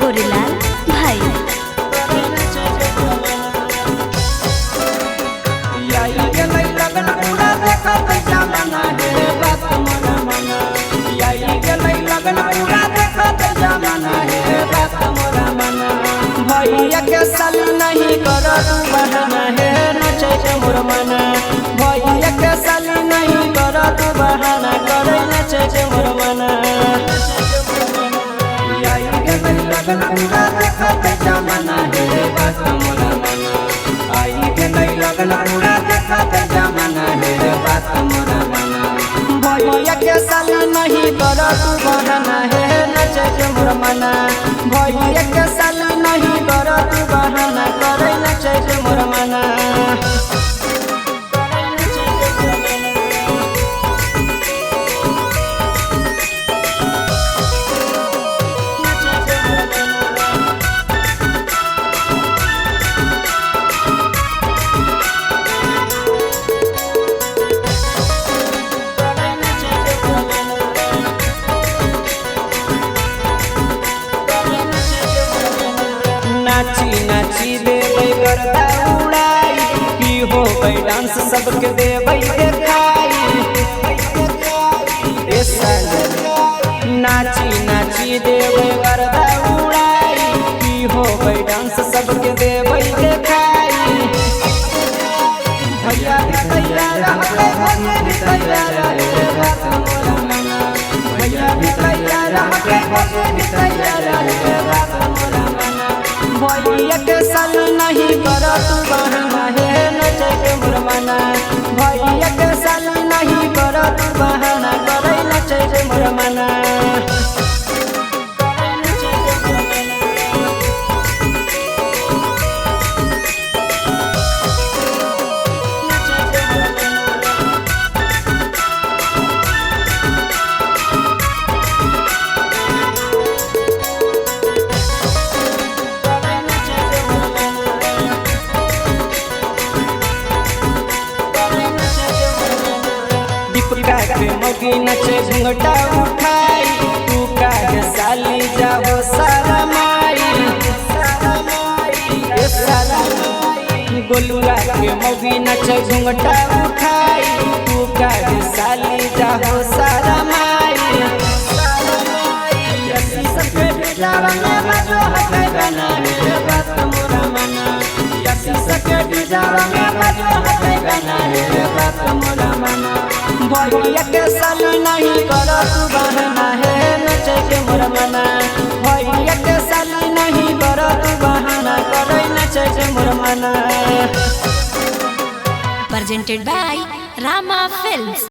गोरीलाल भाई। भैया के साल नहीं कर तू बहाना है नचे के मोर मना। भैया के साल नहीं कर तू बहाना करे नचे के मोर मना। जमाना है बात मोरा मना। आई के नहीं लगन पूरा देखत जमाना है बात मोरा मना। भैया के साल नहीं कर तू बहाना है नचे के मोर मना। भैया के साल नहीं कर तू बहाना करे नचे के मोर मना। नाची नाची देवे गर्दा उड़ाई की हो गई डांस सबके देवे देखाई। नाची नाची देवे गर्दा उड़ाई की हो गई डांस सबके देवे देखाई। भैया भी तैयार रहते भैया भी तैयार रहते बात मोरा मना। भैया भी तैयार रहते भैया भी तैयार रहते बात मोरा मना। भैया के साल नहीं कर तू बहाना है नचे के मोर मना। भैया के साल नहीं कर तू बहाना करे नचे के मोर मना। दीपका के मौगी नचे घूंघटा उठाई तू काहे साली जाओ सारा माई। गोलुआ के मौगी नचे घूंघटा उठाई तू काहे साली जाओ सारा माई। सबके डिजावा में बाजो हटे गाना है बात मोरा मना। सबके डिजावा में बाजो हटे गाना है बात मोरा मना। भैया के साल नहीं कर तू बहाना है नचे के मोर मना। भैया के साल नहीं कर तू बहाना करे नचे के मोर मना। Presented by Rama Films।